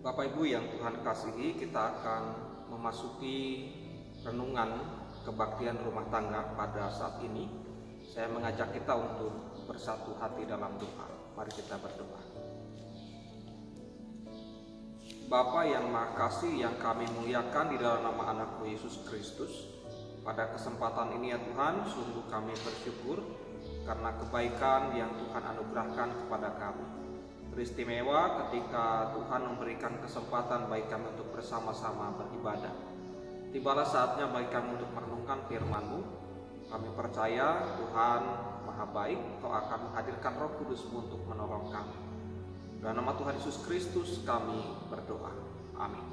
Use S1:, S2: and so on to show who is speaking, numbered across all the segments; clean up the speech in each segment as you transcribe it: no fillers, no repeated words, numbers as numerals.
S1: Bapak Ibu yang Tuhan kasihi, kita akan memasuki renungan kebaktian rumah tangga pada saat ini. Saya mengajak kita untuk bersatu hati dalam doa. Mari kita berdoa. Bapa yang Maha Kasih, yang kami muliakan di dalam nama Anak-Mu Yesus Kristus, pada kesempatan ini ya Tuhan, sungguh kami bersyukur karena kebaikan yang Tuhan anugerahkan kepada kami. Beristimewa ketika Tuhan memberikan kesempatan bagi kami untuk bersama-sama beribadah. Tibalah saatnya bagi kami untuk merenungkan firman-Mu. Kami percaya Tuhan Maha Baik, Kau akan menghadirkan Roh Kudus-Mu untuk menolong kami. Dalam nama Tuhan Yesus Kristus kami berdoa. Amin.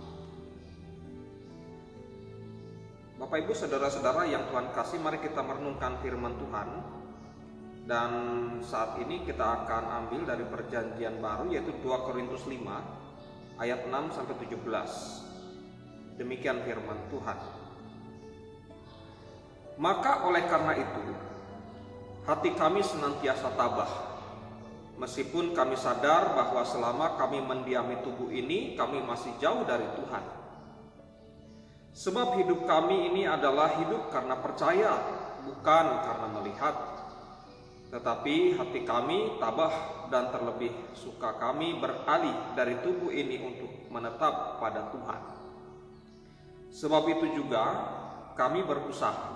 S1: Bapak Ibu saudara-saudara yang Tuhan kasih, mari kita merenungkan firman Tuhan. Dan saat ini kita akan ambil dari perjanjian baru, yaitu 2 Korintus 5 ayat 6 sampai 17. Demikian firman Tuhan. Maka oleh karena itu hati kami senantiasa tabah, meskipun kami sadar bahwa selama kami mendiami tubuh ini, kami masih jauh dari Tuhan. Sebab hidup kami ini adalah hidup karena percaya, bukan karena melihat. Tetapi hati kami tabah, dan terlebih suka kami beralih dari tubuh ini untuk menetap pada Tuhan. Sebab itu juga kami berusaha,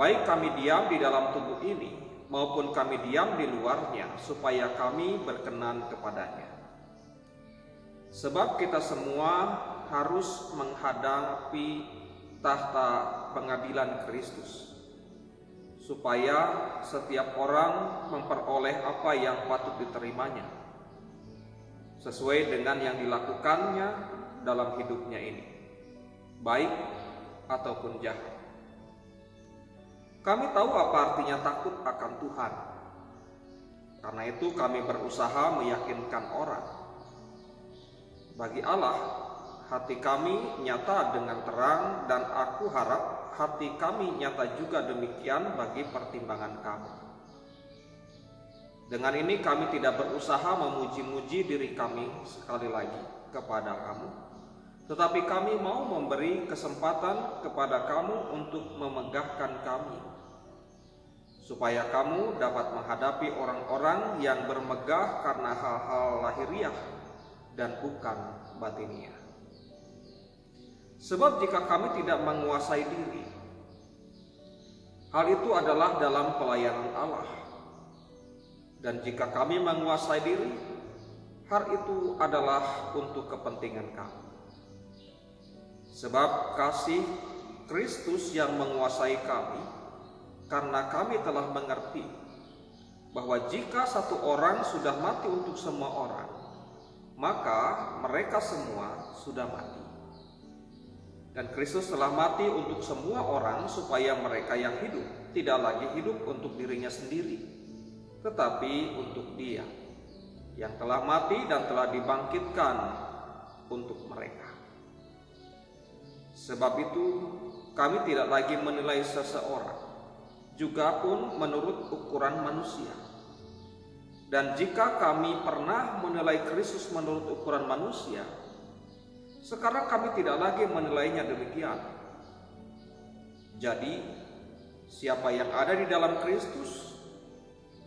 S1: baik kami diam di dalam tubuh ini maupun kami diam di luarnya, supaya kami berkenan kepadanya. Sebab kita semua harus menghadapi tahta pengadilan Kristus, supaya setiap orang memperoleh apa yang patut diterimanya, sesuai dengan yang dilakukannya dalam hidupnya ini, baik ataupun jahat. Kami tahu apa artinya takut akan Tuhan. Karena itu kami berusaha meyakinkan orang. Bagi Allah, hati kami nyata dengan terang, dan aku harap hati kami nyata juga demikian bagi pertimbangan kamu. Dengan ini kami tidak berusaha memuji-muji diri kami sekali lagi kepada kamu, tetapi kami mau memberi kesempatan kepada kamu untuk memegahkan kami, supaya kamu dapat menghadapi orang-orang yang bermegah karena hal-hal lahiriah dan bukan batiniah. Sebab jika kami tidak menguasai diri, hal itu adalah dalam pelayanan Allah. Dan jika kami menguasai diri, hal itu adalah untuk kepentingan kami. Sebab kasih Kristus yang menguasai kami, karena kami telah mengerti bahwa jika satu orang sudah mati untuk semua orang, maka mereka semua sudah mati. Dan Kristus telah mati untuk semua orang, supaya mereka yang hidup tidak lagi hidup untuk dirinya sendiri, tetapi untuk Dia yang telah mati dan telah dibangkitkan untuk mereka. Sebab itu kami tidak lagi menilai seseorang, juga pun menurut ukuran manusia. Dan jika kami pernah menilai Kristus menurut ukuran manusia, sekarang kami tidak lagi menilainya demikian. Jadi, siapa yang ada di dalam Kristus,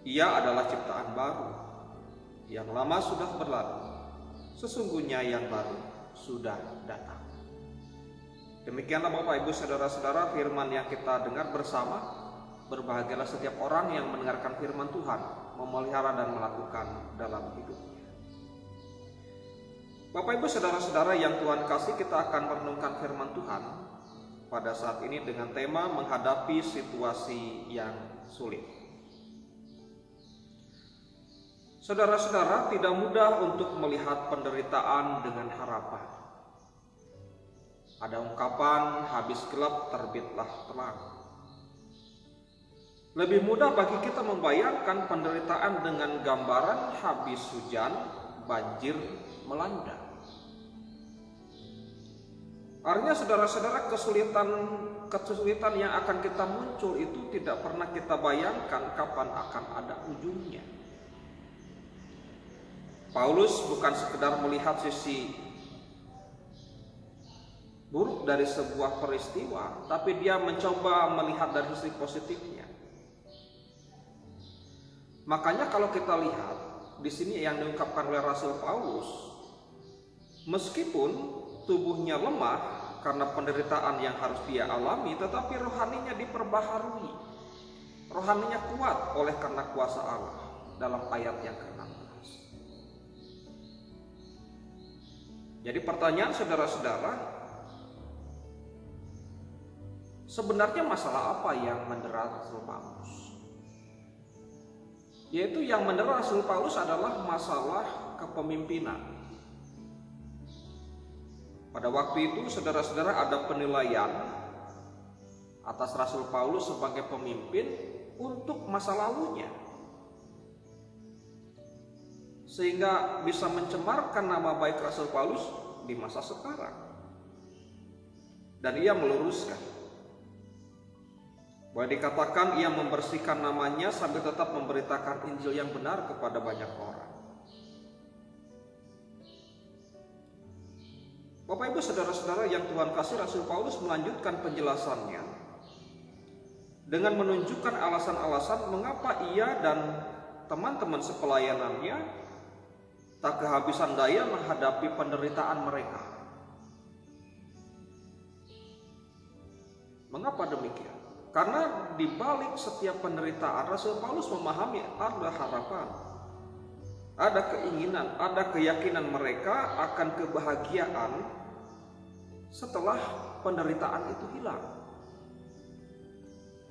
S1: ia adalah ciptaan baru. Yang lama sudah berlalu, sesungguhnya yang baru sudah datang. Demikianlah Bapak Ibu saudara-saudara firman yang kita dengar bersama. Berbahagialah setiap orang yang mendengarkan firman Tuhan, memelihara dan melakukan dalam hidupnya. Bapak Ibu saudara-saudara yang Tuhan kasih, kita akan merenungkan firman Tuhan pada saat ini dengan tema menghadapi situasi yang sulit. Saudara-saudara, tidak mudah untuk melihat penderitaan dengan harapan. Ada ungkapan, habis gelap terbitlah terang. Lebih mudah bagi kita membayangkan penderitaan dengan gambaran habis hujan, banjir melanda. Artinya saudara-saudara, kesulitan yang akan kita muncul itu tidak pernah kita bayangkan kapan akan ada ujungnya. Paulus bukan sekedar melihat sisi buruk dari sebuah peristiwa, tapi dia mencoba melihat dari sisi positifnya. Makanya kalau kita lihat di sini yang diungkapkan oleh Rasul Paulus, meskipun tubuhnya lemah karena penderitaan yang harus dia alami, tetapi rohaninya diperbaharui. Rohaninya kuat oleh karena kuasa Allah dalam ayat yang ke-16. Jadi pertanyaan saudara-saudara, sebenarnya masalah apa yang mendera Rasul Paulus? Yaitu yang mendera Rasul Paulus adalah masalah kepemimpinan. Pada waktu itu saudara-saudara ada penilaian atas Rasul Paulus sebagai pemimpin untuk masa lalunya, sehingga bisa mencemarkan nama baik Rasul Paulus di masa sekarang. Dan ia meluruskan, boleh dikatakan ia membersihkan namanya sambil tetap memberitakan Injil yang benar kepada banyak orang. Bapak Ibu saudara-saudara yang Tuhan kasih, Rasul Paulus melanjutkan penjelasannya dengan menunjukkan alasan-alasan mengapa ia dan teman-teman sepelayanannya tak kehabisan daya menghadapi penderitaan mereka. Mengapa demikian? Karena di balik setiap penderitaan, Rasul Paulus memahami ada harapan, ada keinginan, ada keyakinan mereka akan kebahagiaan setelah penderitaan itu hilang,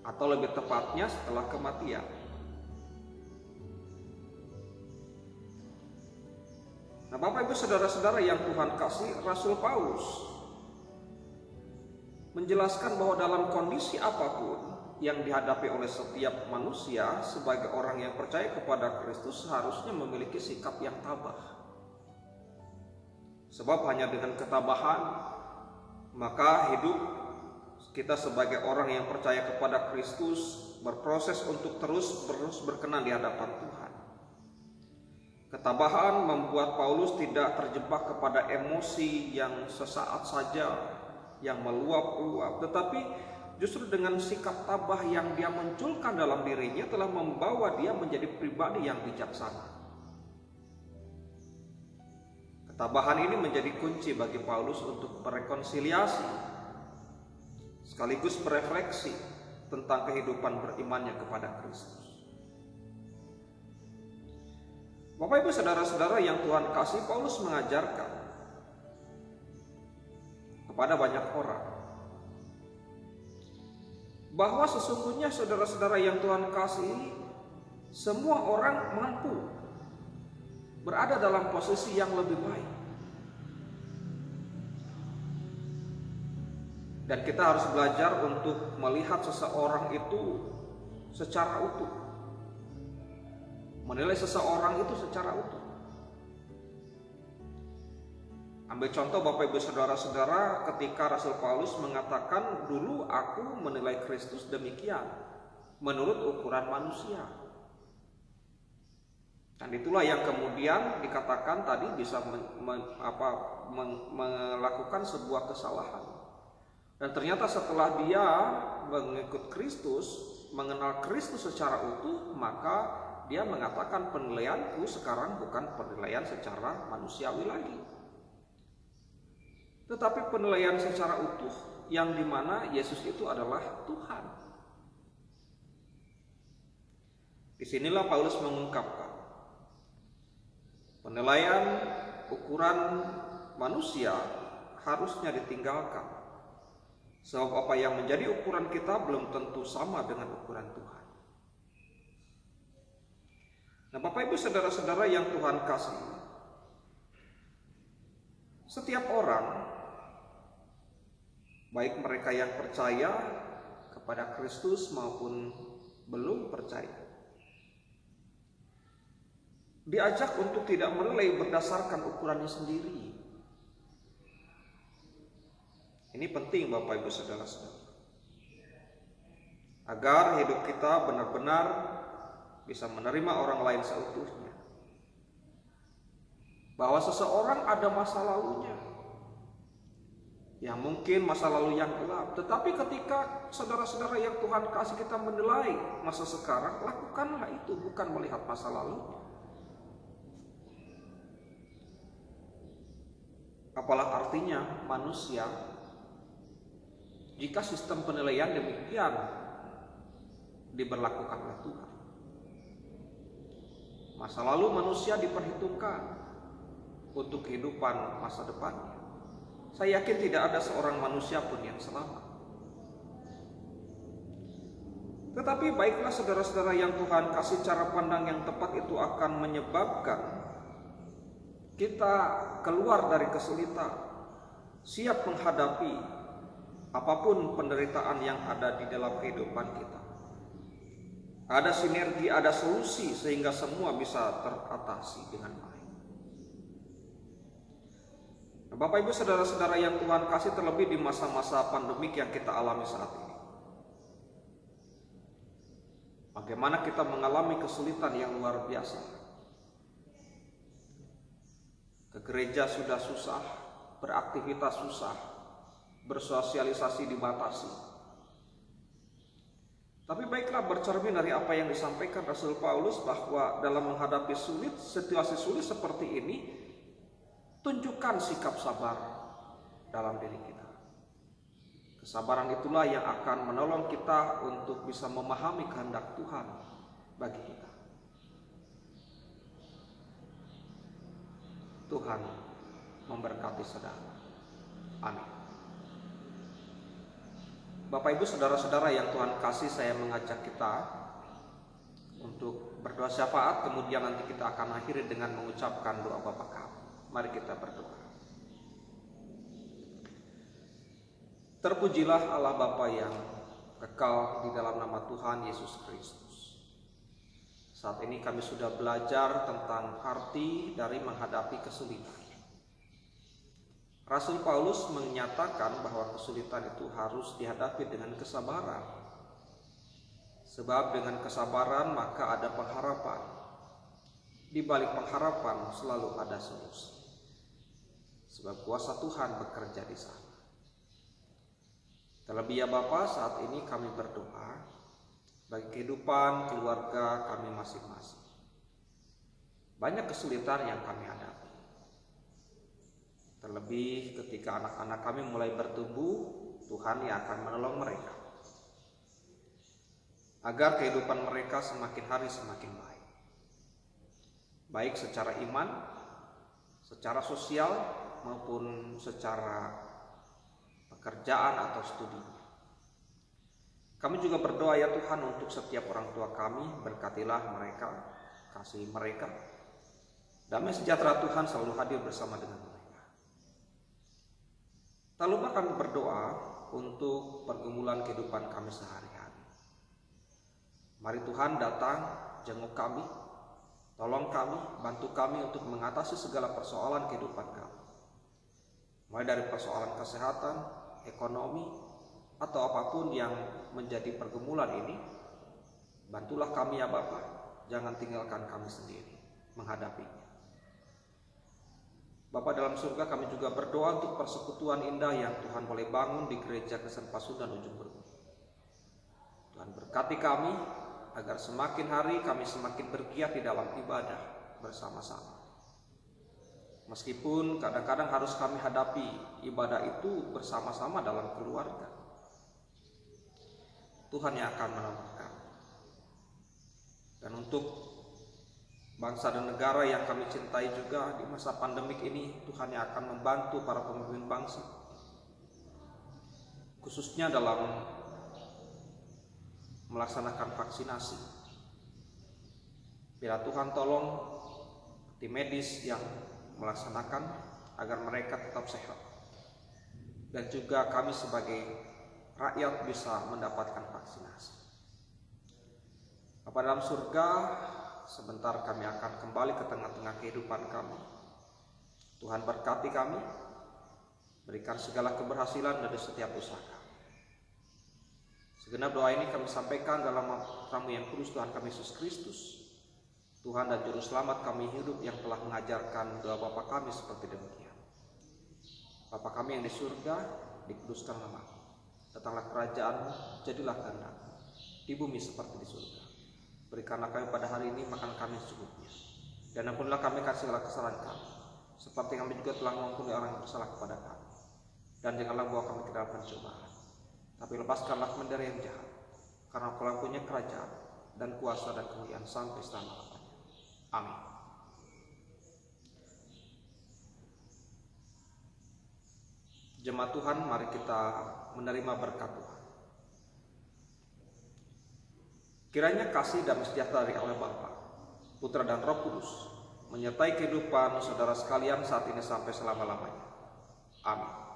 S1: atau lebih tepatnya setelah kematian. Nah, Bapak Ibu saudara-saudara yang Tuhan kasih, Rasul Paulus menjelaskan bahwa dalam kondisi apapun yang dihadapi oleh setiap manusia, sebagai orang yang percaya kepada Kristus seharusnya memiliki sikap yang tabah. Sebab hanya dengan ketabahan maka hidup kita sebagai orang yang percaya kepada Kristus berproses untuk terus berkenan di hadapan Tuhan. Ketabahan membuat Paulus tidak terjebak kepada emosi yang sesaat saja, yang meluap-luap, tetapi justru dengan sikap tabah yang dia munculkan dalam dirinya telah membawa dia menjadi pribadi yang bijaksana. Ketabahan ini menjadi kunci bagi Paulus untuk berrekonsiliasi sekaligus berefleksi tentang kehidupan berimannya kepada Kristus. Bapak Ibu saudara-saudara yang Tuhan kasih, Paulus mengajarkan kepada banyak orang bahwa sesungguhnya saudara-saudara yang Tuhan kasih, semua orang mampu berada dalam posisi yang lebih baik. Dan kita harus belajar untuk melihat seseorang itu secara utuh. Menilai seseorang itu secara utuh. Ambil contoh Bapak Ibu saudara-saudara, ketika Rasul Paulus mengatakan, dulu aku menilai Kristus demikian menurut ukuran manusia. Dan itulah yang kemudian dikatakan tadi bisa melakukan sebuah kesalahan. Dan ternyata setelah dia mengikut Kristus, mengenal Kristus secara utuh, maka dia mengatakan penilaianku sekarang bukan penilaian secara manusiawi lagi, tetapi penilaian secara utuh yang dimana Yesus itu adalah Tuhan. Disinilah Paulus mengungkapkan penilaian ukuran manusia harusnya ditinggalkan, sebab apa yang menjadi ukuran kita belum tentu sama dengan ukuran Tuhan. Nah, Bapak Ibu saudara-saudara yang Tuhan kasih, setiap orang, baik mereka yang percaya kepada Kristus maupun belum percaya, diajak untuk tidak menilai berdasarkan ukurannya sendiri. Ini penting Bapak Ibu saudara-saudara, agar hidup kita benar-benar bisa menerima orang lain seutuhnya. bahwa seseorang ada masa lalunya, yang mungkin masa lalu yang gelap. Tetapi ketika saudara-saudara yang Tuhan kasih, kita menilai masa sekarang, lakukanlah itu, bukan melihat masa lalu. Apalah artinya manusia jika sistem penilaian demikian diberlakukan oleh Tuhan. Masa lalu manusia diperhitungkan untuk kehidupan masa depannya. Saya yakin tidak ada seorang manusia pun yang selamat. Tetapi baiklah saudara-saudara yang Tuhan kasih, cara pandang yang tepat itu akan menyebabkan kita keluar dari kesulitan, siap menghadapi apapun penderitaan yang ada di dalam kehidupan kita. Ada sinergi, ada solusi sehingga semua bisa teratasi dengan baik. Nah, Bapak Ibu saudara-saudara yang Tuhan kasih, terlebih di masa-masa pandemik yang kita alami saat ini. Bagaimana kita mengalami kesulitan yang luar biasa. Ke gereja sudah susah, beraktivitas susah, bersosialisasi dibatasi. Tapi baiklah, bercermin dari apa yang disampaikan Rasul Paulus bahwa dalam menghadapi situasi sulit seperti ini, tunjukkan sikap sabar dalam diri kita. Kesabaran itulah yang akan menolong kita untuk bisa memahami kehendak Tuhan bagi kita. Tuhan memberkati saudara. Amin. Bapak Ibu saudara-saudara yang Tuhan kasih, saya mengajak kita untuk berdoa syafaat, kemudian nanti kita akan akhiri dengan mengucapkan doa Bapa kami. Mari kita berdoa. Terpujilah Allah Bapa yang kekal di dalam nama Tuhan Yesus Kristus. Saat ini kami sudah belajar tentang arti dari menghadapi kesulitan. Rasul Paulus menyatakan bahwa kesulitan itu harus dihadapi dengan kesabaran. Sebab dengan kesabaran maka ada pengharapan. Di balik pengharapan selalu ada solusi. Sebab kuasa Tuhan bekerja di sana. Terlebih ya Bapa, saat ini kami berdoa bagi kehidupan keluarga kami masing-masing. Banyak kesulitan yang kami hadapi. Terlebih ketika anak-anak kami mulai bertumbuh, Tuhan yang akan menolong mereka agar kehidupan mereka semakin hari semakin baik. Baik secara iman, secara sosial, maupun secara pekerjaan atau studi. Kami juga berdoa ya Tuhan untuk setiap orang tua kami, berkatilah mereka, kasih mereka. Damai sejahtera Tuhan selalu hadir bersama dengan mereka. Tak lupa kami berdoa untuk pergumulan kehidupan kami sehari-hari. Mari Tuhan datang, jenguk kami, tolong kami, bantu kami untuk mengatasi segala persoalan kehidupan kami. Mulai dari persoalan kesehatan, ekonomi, atau apapun yang menjadi pergumulan ini, bantulah kami ya Bapa, jangan tinggalkan kami sendiri menghadapinya. Bapa dalam surga, kami juga berdoa untuk persekutuan indah yang Tuhan boleh bangun di gereja Kristen Pasundan Ujung Berung. Tuhan berkati kami agar semakin hari kami semakin bergiat di dalam ibadah bersama-sama. Meskipun kadang-kadang harus kami hadapi ibadah itu bersama-sama dalam keluarga, Tuhan yang akan menolong kami. Dan untuk bangsa dan negara yang kami cintai juga di masa pandemik ini, Tuhan yang akan membantu para pemimpin bangsa, khususnya dalam melaksanakan vaksinasi. Bila Tuhan tolong tim medis yang melaksanakan agar mereka tetap sehat, dan juga kami sebagai rakyat bisa mendapatkan vaksinasi. Bapa dalam surga, sebentar kami akan kembali ke tengah-tengah kehidupan kami. Tuhan berkati kami, berikan segala keberhasilan dari setiap usaha kami. Segenap doa ini kami sampaikan dalam nama yang kudus Tuhan kami Yesus Kristus. Tuhan dan Juru Selamat kami hidup yang telah mengajarkan doa Bapa kami seperti demikian. Bapa kami yang di surga, dikuduskan nama-Mu. Datanglah kerajaan-Mu, jadilah kehendak-Mu di bumi seperti di surga. Berikanlah kami pada hari ini makan kami secukupnya. Dan ampunilah kami akan segala kesalahan kami, seperti kami juga telah mengampuni orang yang bersalah kepada kami. Dan janganlah bawa kami ke dalam pencobaan, tapi lepaskanlah kami dari yang jahat. Karena Engkau punya kerajaan dan kuasa dan kemuliaan sampai selama-lamanya. Amin. Jemaat Tuhan, mari kita menerima berkat Tuhan. Kiranya kasih dan sejahtera dari Allah Bapa, Putra dan Roh Kudus menyertai kehidupan saudara sekalian saat ini sampai selama-lamanya. Amin.